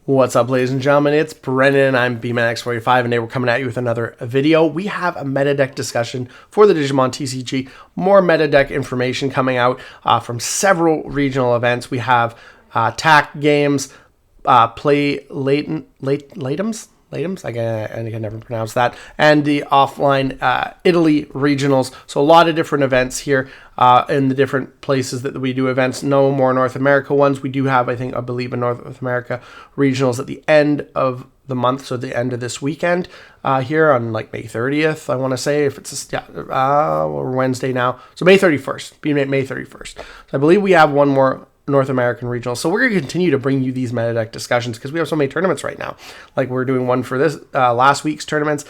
What's up, ladies and gentlemen? It's Brennan. I'm BManX45, and today we're coming at you with another video. We have a meta deck discussion for the Digimon TCG. More meta deck information coming out from several regional events. We have TAC games, LATAMs? I can never pronounce that. And the offline Italy regionals. So a lot of different events here in the different places that we do events. No more North America ones. We do have, I believe, a North America regionals at the end of the month. So the end of this weekend here on like May 30th, I want to say, if it's or Wednesday now. So May 31st, May 31st. So I believe we have one more North American regional. So we're going to continue to bring you these meta deck discussions because we have so many tournaments right now. Like we're doing one for this last week's tournaments.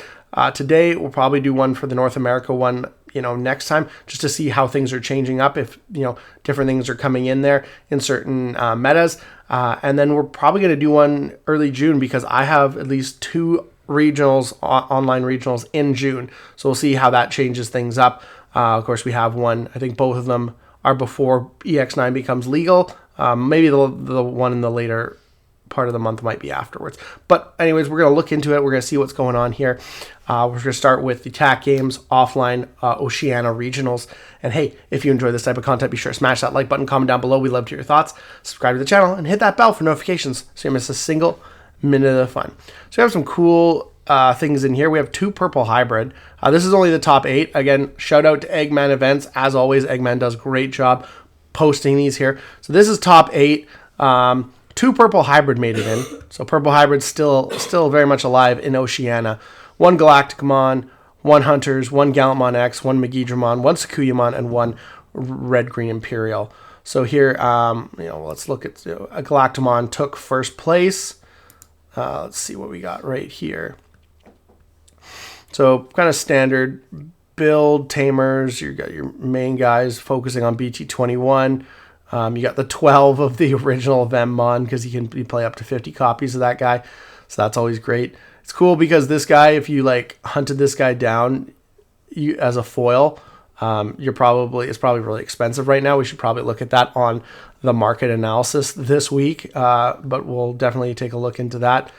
Today we'll probably do one for the North America one, next time, just to see how things are changing up, if different things are coming in there in certain metas. And then we're probably going to do one early June because I have at least two regionals, online regionals in June. So we'll see how that changes things up. Of course, we have one, I think both of them are before EX9 becomes legal. Maybe the one in the later part of the month might be afterwards. But anyways, we're going to look into it. We're going to see what's going on here. We're going to start with the TAC games, offline Oceania regionals. And hey, if you enjoy this type of content, be sure to smash that like button, comment down below. We'd love to hear your thoughts. Subscribe to the channel and hit that bell for notifications so you don't miss a single minute of the fun. So we have some cool things in here. We have two purple hybrid. This is only the top 8. Again, shout out to Eggman Events. As always, Eggman does a great job posting these here. So this is top 8. Two purple hybrid made it in. So purple hybrid still very much alive in Oceania. One Galacticmon, one Hunters, one Gallantmon X, one Megidramon, one Sakuyamon, and one Red Green Imperial. So here, let's look at a Galacticmon took first place. Let's see what we got right here. So kind of standard build tamers. You got your main guys focusing on BT21. You got the 12 of the original Vemmon because you play up to 50 copies of that guy. So that's always great. It's cool because this guy, if you hunted this guy down as a foil, it's probably really expensive right now. We should probably look at that on the market analysis this week, but we'll definitely take a look into that.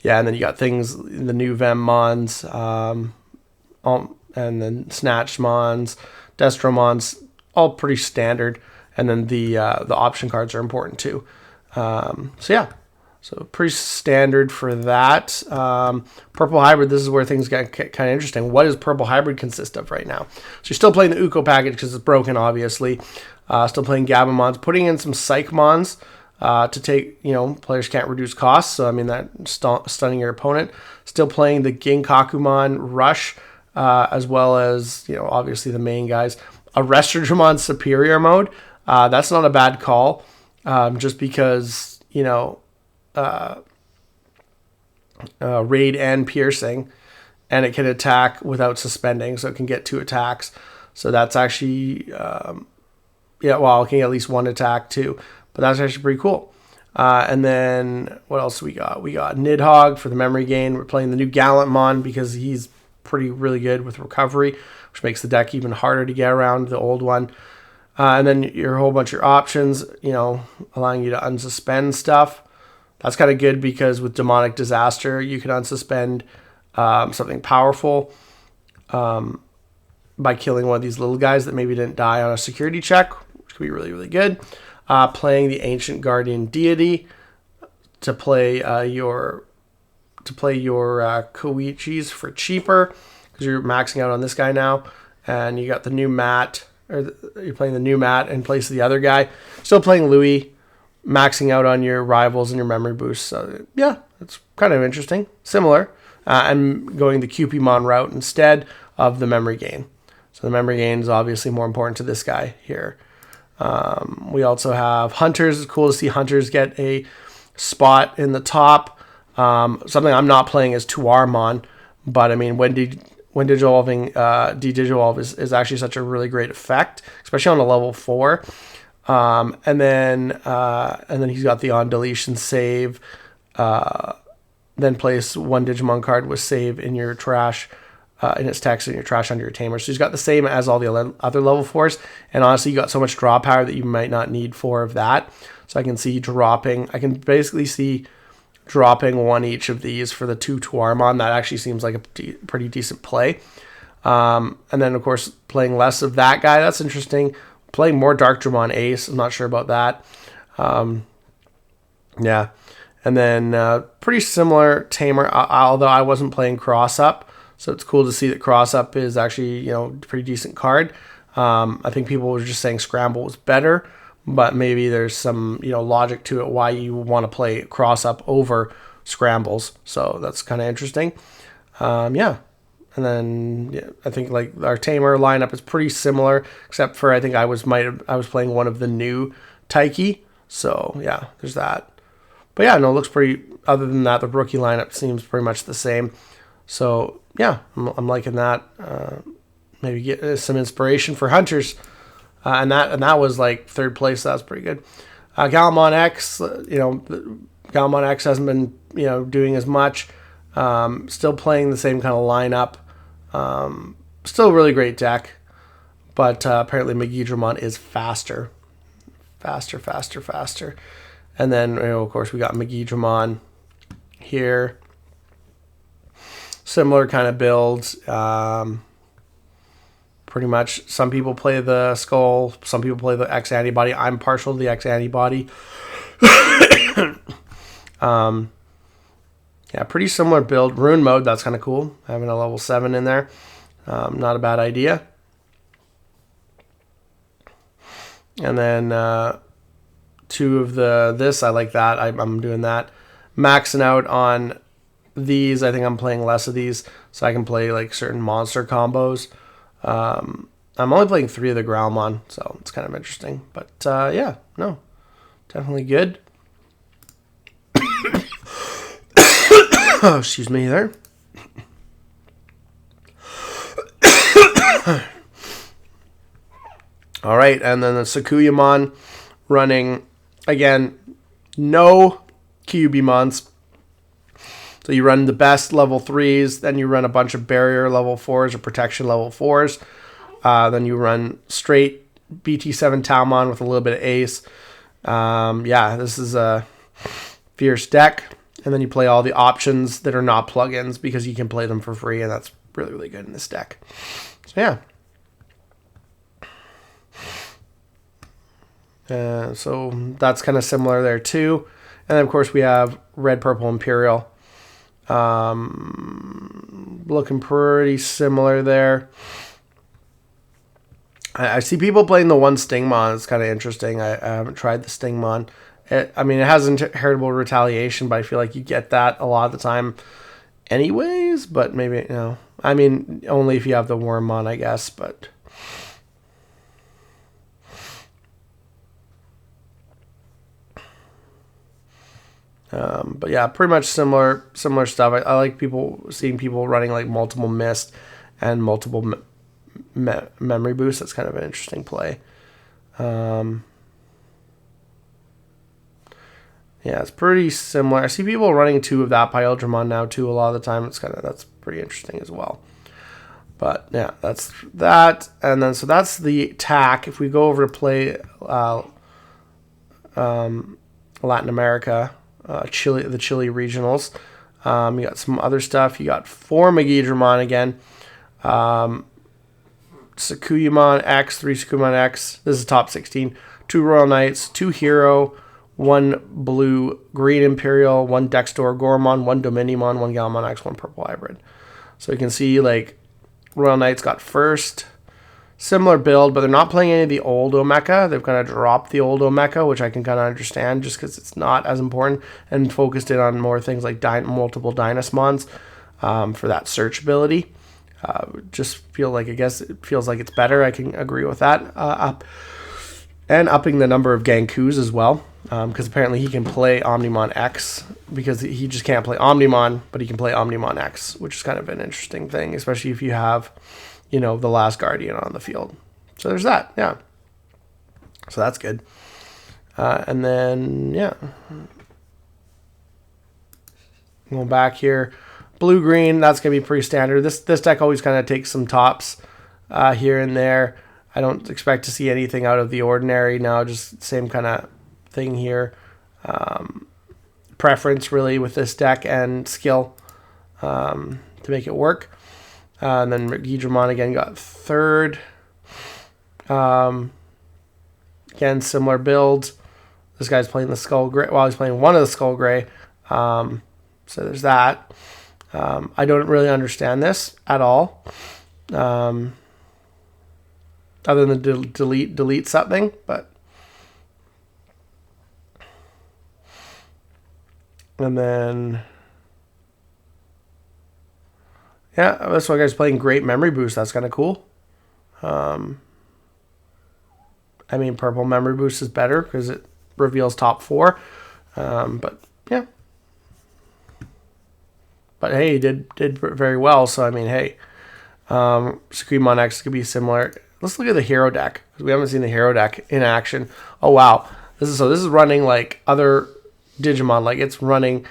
Yeah, and then you got things, the new Vemmons, and then Snatchmons, Destromons, all pretty standard. And then the option cards are important too. So pretty standard for that. Purple hybrid, this is where things get kind of interesting. What does purple hybrid consist of right now? So you're still playing the Uko package because it's broken, obviously. Still playing Gabamons, putting in some Psychmons to take, players can't reduce costs. So, that's stunning your opponent. Still playing the Ginkakumon Rush, as well as, obviously the main guys. A Restordramon Superior mode. That's not a bad call, just because, raid and piercing, and it can attack without suspending, so it can get 2 attacks. So that's actually, it can get at least 1 attack too, but that's actually pretty cool. And then what else we got? We got Nidhogg for the memory gain. We're playing the new Gallantmon because he's really good with recovery, which makes the deck even harder to get around the old one. And then your whole bunch of your options, allowing you to unsuspend stuff. That's kind of good because with Demonic Disaster, you can unsuspend something powerful by killing one of these little guys that maybe didn't die on a security check, which could be really, really good. Playing the Ancient Guardian Deity to play your Koichis for cheaper because you're maxing out on this guy now, and you got the new mat. You're playing the new mat in place of the other guy. Still playing Louis, maxing out on your rivals and your memory boosts. So yeah, it's kind of interesting. Similar. I'm going the Cupimon route instead of the memory gain. So the memory gain is obviously more important to this guy here. We also have Hunters. It's cool to see Hunters get a spot in the top. Something I'm not playing is Tuarmon, but when Digivolving, de-Digivolve is actually such a really great effect, especially on a level 4. And then he's got the on deletion save. Then place 1 Digimon card with save in your trash, in its text in your trash under your tamer. So he's got the same as all the other level 4s. And honestly, you got so much draw power that you might not need 4 of that. So I can see dropping. I can basically see dropping one each of these for the 2 Tuarmon. That actually seems like a pretty decent play. And then, of course, playing less of that guy. That's interesting. Playing more Dark Dramon Ace. I'm not sure about that. Yeah. And then pretty similar Tamer, although I wasn't playing Cross Up. So it's cool to see that Cross Up is actually, a pretty decent card. I think people were just saying Scramble was better, but maybe there's some, logic to it why you want to play Cross Up over Scrambles. So that's kind of interesting. Yeah. And then I think like our Tamer lineup is pretty similar, except for I think I was playing one of the new Taiki. So yeah, there's that. But yeah, no, it looks pretty. Other than that, the rookie lineup seems pretty much the same. So yeah, I'm liking that. Maybe get some inspiration for hunters, and that was like 3rd place. So that was pretty good. Galmon X, Galmon X hasn't been doing as much. Still playing the same kind of lineup. Still a really great deck, but apparently Megidramon is faster. And then, of course, we got Megidramon here. Similar kind of builds. Pretty much, some people play the Skull, some people play the X-Antibody. I'm partial to the X-Antibody. Yeah, pretty similar build. Rune mode, that's kind of cool. Having a level 7 in there. Not a bad idea. And then 2 of this, I like that. I'm doing that. Maxing out on these. I think I'm playing less of these, so I can play like certain monster combos. I'm only playing 3 of the Growlmon, so it's kind of interesting. But yeah, no, definitely good. Oh, excuse me there. All right, and then the Sakuyamon running, again, no Kyubimons. So you run the best level 3s, then you run a bunch of barrier level 4s or protection level 4s. Then you run straight BT7 Talmon with a little bit of Ace. Yeah, this is a fierce deck. And then you play all the options that are not plugins because you can play them for free, and that's really, really good in this deck. So yeah. So that's kind of similar there too. And then, of course, we have Red, Purple, Imperial. Looking pretty similar there. I see people playing the one Stingmon. It's kind of interesting. I haven't tried the Stingmon. It has inheritable retaliation, but I feel like you get that a lot of the time anyways, but maybe, I mean, only if you have the Wormmon, I guess, but... But yeah, pretty much similar stuff. I like seeing people running like multiple mist and multiple memory boosts. That's kind of an interesting play. Yeah, it's pretty similar. I see people running 2 of that Pyldramon now too a lot of the time. That's pretty interesting as well. But yeah, that's that. And then so that's the TAC. If we go over to play Latin America, the Chile regionals, you got some other stuff. You got 4 Megidramon again. Sakuyamon X, 3 Sakuyamon X. This is top 16. 2 Royal Knights, 2 Hero, 1 blue green Imperial, 1 Dextor Gormon, 1 Dominimon, 1 Galmon X, 1 purple hybrid. So you can see like Royal Knights got first. Similar build, but they're not playing any of the old Omeka. They've kind of dropped the old Omeka, which I can kind of understand just because it's not as important, and focused in on more things like multiple Dynasmons for that search ability. Just feel like, I guess it feels like it's better. I can agree with that. And upping the number of Gankus as well, because apparently he can play Omnimon X, because he just can't play Omnimon, but he can play Omnimon X, which is kind of an interesting thing, especially if you have, the last Guardian on the field. So there's that, yeah. So that's good. And then, yeah. Going back here. Blue-green, that's going to be pretty standard. This deck always kind of takes some tops here and there. I don't expect to see anything out of the ordinary now, just same kind of thing here. preference really with this deck and skill to make it work. And then Megidra again got third. Again, similar builds. This guy's playing the Skull Gray. Well, he's playing one of the Skull Gray. So there's that. I don't really understand this at all. Other than delete something, but. And then, yeah, this one guy's playing Great Memory Boost. That's kind of cool. I mean, Purple Memory Boost is better because it reveals top 4. But yeah. But hey, he did very well. So I mean, hey, Sakuya X could be similar. Let's look at the hero deck because we haven't seen the hero deck in action. Oh wow, this is running like other Digimon. Like it's running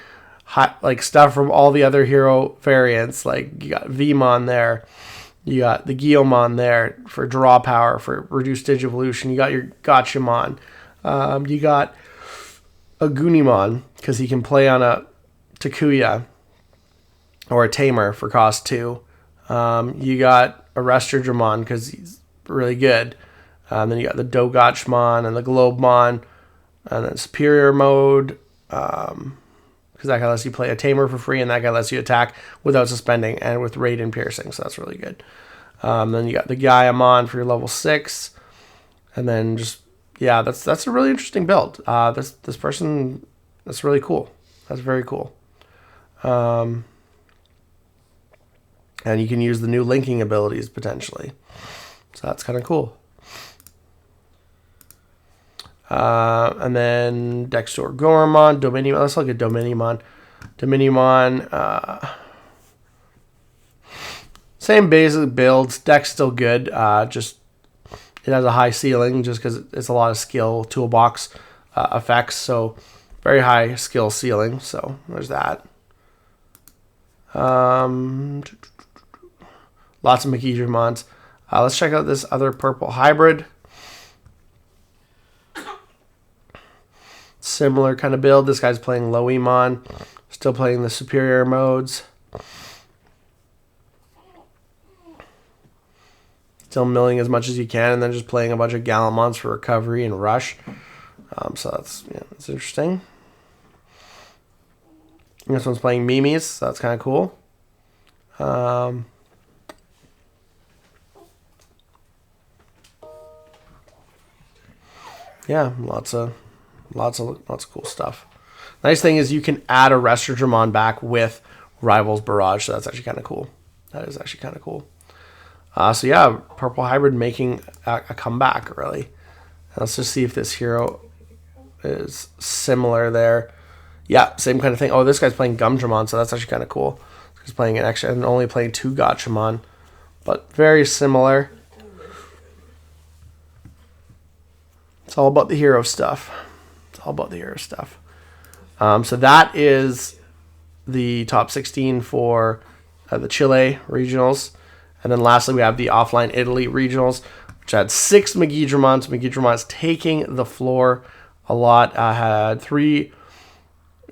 like stuff from all the other hero variants. Like you got Vmon there. You got the Guillaumon there for draw power, for reduced Digivolution. You got your Gotchamon. You got a Gunimon, because he can play on a Takuya or a Tamer for cost 2. You got a Restordramon, because he's really good. Then you got the Dogotchmon and the Globemon. And then Superior Mode, because that guy lets you play a Tamer for free, and that guy lets you attack without suspending and with Raid and Piercing, so that's really good. Then you got the Gaiamon for your level 6, and then just, yeah, that's a really interesting build. This person, that's really cool. That's very cool. And you can use the new linking abilities potentially, so that's kind of cool. And then Dextor Goromon, Dominion. Let's look at Dominion. Same basic builds. Deck's still good. Just it has a high ceiling just because it's a lot of skill toolbox effects. So very high skill ceiling. So there's that. Lots of Megidra. Let's check out this other purple hybrid. Similar kind of build. This guy's playing Loemon, still playing the superior modes. Still milling as much as you can, and then just playing a bunch of Gallantmons for recovery and rush. So that's interesting. And this one's playing Mimis, so that's kind of cool. Yeah, lots of cool stuff. Nice thing is you can add a Restordramon back with Rivals Barrage, so that's actually kind of cool. That is actually kind of cool. So yeah, Purple Hybrid making a comeback, really. Let's just see if this hero is similar there. Yeah, same kind of thing. Oh, this guy's playing Gumdramon, so that's actually kind of cool. He's playing an extra and only playing 2 Gotchamon, but very similar. It's all about the hero stuff. So that is the top 16 for the Chile regionals. And then lastly, we have the offline Italy regionals, which had 6 Megidramons. Megidramons taking the floor a lot. Had 3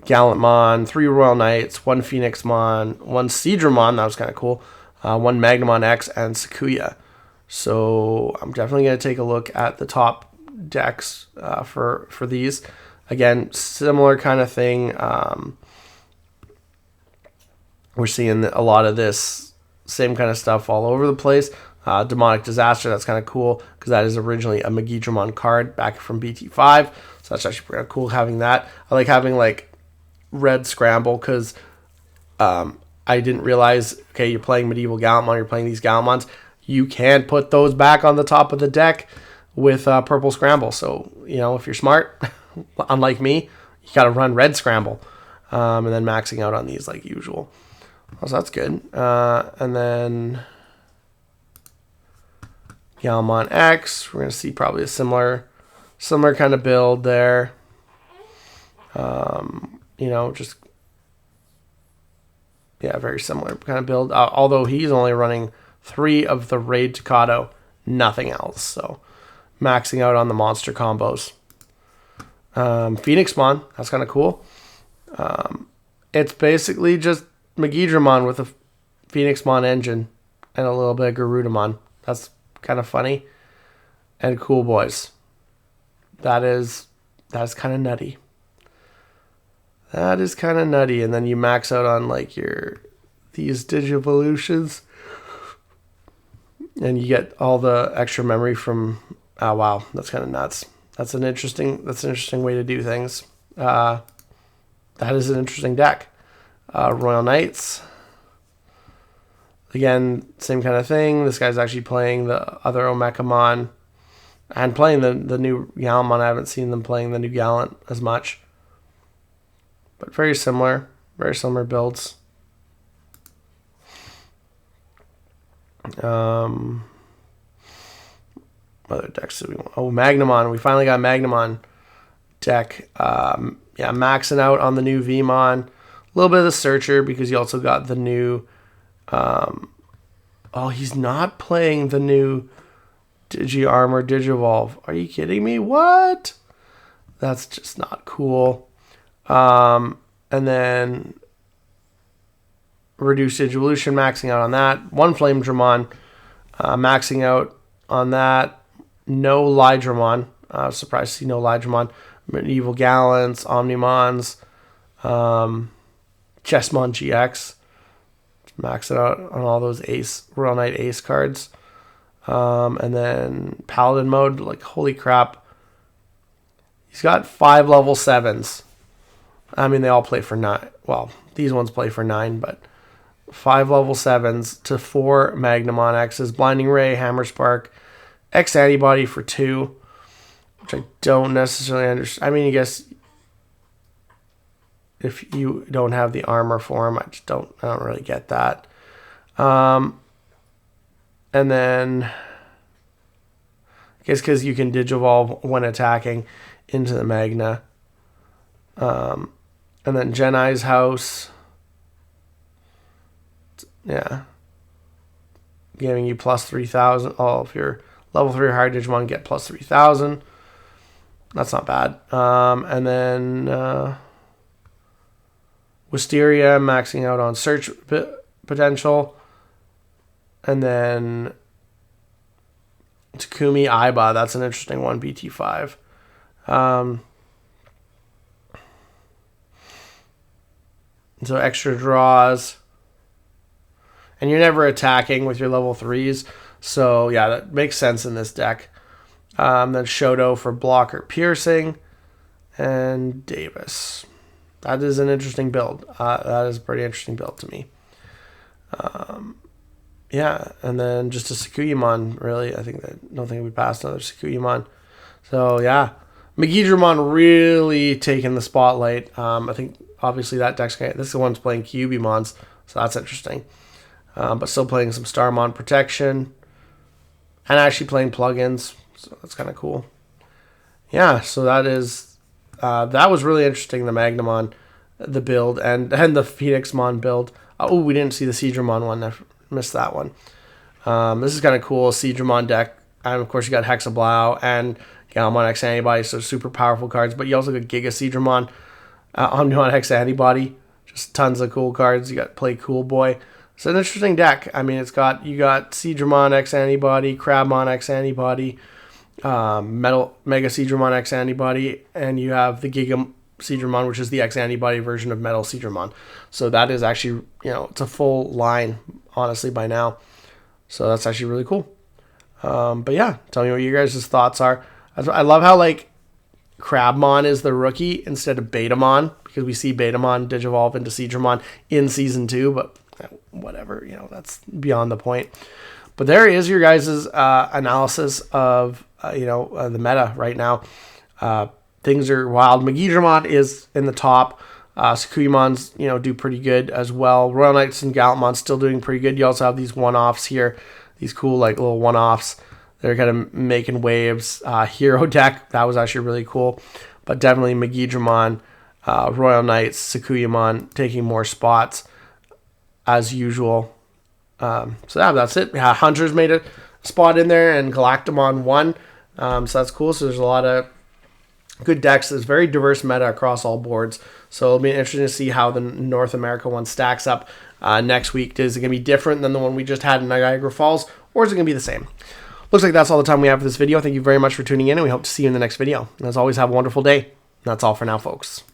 Gallantmon, 3 Royal Knights, 1 Phoenixmon, 1 Seadramon, that was kind of cool, 1 Magnamon X, and Sakuya. So I'm definitely going to take a look at the top decks for these. Again, similar kind of thing. We're seeing a lot of this same kind of stuff all over the place. Demonic Disaster, that's kind of cool because that is originally a Megidramon card back from BT5. So that's actually pretty cool having that. I like having like Red Scramble because I didn't realize, okay, you're playing Medieval Gallantmon, you're playing these Gallantmons. You can put those back on the top of the deck with Purple Scramble. So, if you're smart, unlike me, you got to run Red Scramble and then maxing out on these like usual. So that's good. And then Gallantmon X, we're going to see probably a similar kind of build there. Very similar kind of build. Although he's only running 3 of the Raid Tocado, nothing else. So maxing out on the monster combos. Phoenixmon, that's kind of cool. It's basically just Megidramon with a Phoenixmon engine and a little bit of Garudamon. That's kind of funny and cool, boys. That's kind of nutty. That is kind of nutty. And then you max out on like these Digivolutions, and you get all the extra memory from. Oh wow, that's kind of nuts. That's an interesting way to do things. That is an interesting deck. Royal Knights. Again, same kind of thing. This guy's actually playing the other Omekamon and playing the new Galmon. I haven't seen them playing the new Gallant as much. But very similar builds. Other decks do we want? Oh, Magnamon. We finally got Magnamon deck. Yeah, maxing out on the new Vmon. A little bit of the Searcher because you also got the new... oh, he's not playing the new Digi-Armor Digivolve. Are you kidding me? What? That's just not cool. And then Reduced Digivolution, maxing out on that. One Flame Dramon, maxing out on that. No Lydramon. Surprised to see no Lydramon. Medieval Gallants, Omnimons, Chessmon GX. Max it out on all those Royal Knight Ace cards. And then Paladin mode, like holy crap. He's got 5 level 7s. I mean, they all play for 9. Well, these ones play for 9, but 5 level 7s to 4 Magnamon X's. Blinding Ray, Hammer Spark, X-Antibody for 2, which I don't necessarily understand. I mean, I guess if you don't have the armor for him, I don't really get that. And then, I guess because you can Digivolve when attacking into the Magna. And then Genai's House. Yeah. Giving you plus 3,000. Oh, if you're level 3 or higher Digimon, get plus 3,000. That's not bad. And then Wisteria, maxing out on search potential. And then Takumi Aiba, that's an interesting one, BT5. So extra draws. And you're never attacking with your level 3s. So yeah, that makes sense in this deck. Then Shoto for blocker piercing. And Davis. That is an interesting build. That is a pretty interesting build to me. Yeah, and then just a Sakuyamon, really. I don't think we passed another Sakuyamon. So yeah, Megidramon really taking the spotlight. I think obviously that deck's this is the one's playing Cubimons, so that's interesting. But still playing some Starmon protection, and actually playing plugins, so that's kind of cool. Yeah, so that was really interesting. The Magnamon, the build, and the Phoenixmon build. Oh, we didn't see the Seadramon one. I missed that one. This is kind of cool. Seadramon deck, and of course you got Hexablau and Galmon X-Antibody, so super powerful cards. But you also got Giga Seadramon, Omnimon X-Antibody, just tons of cool cards. You got Play Cool Boy. It's an interesting deck. I mean, you got Seadramon X-Antibody, Crabmon X-Antibody, Mega Seadramon X-Antibody, and you have the Giga Seadramon, which is the X-Antibody version of Metal Seadramon. So that is actually, it's a full line, honestly, by now. So that's actually really cool. But yeah, tell me what your guys' thoughts are. I love how, Crabmon is the rookie instead of Betamon, because we see Betamon Digivolve into Seadramon in Season 2, but whatever, that's beyond the point. But there is your guys' analysis of, the meta right now. Things are wild. Megidramon is in the top. Sakuyamons, do pretty good as well. Royal Knights and Gallantmon still doing pretty good. You also have these one-offs here, these cool little one-offs. They're kind of making waves. Hero deck, that was actually really cool. But definitely Megidramon, Royal Knights, Sakuyamon taking more spots as usual. So yeah, that's it. Yeah, Hunter's made a spot in there, and Galactamon won. So that's cool. So there's a lot of good decks. There's very diverse meta across all boards. So it'll be interesting to see how the North America one stacks up next week. Is it going to be different than the one we just had in Niagara Falls, or is it going to be the same? Looks like that's all the time we have for this video. Thank you very much for tuning in, and we hope to see you in the next video. And as always, have a wonderful day. And that's all for now, folks.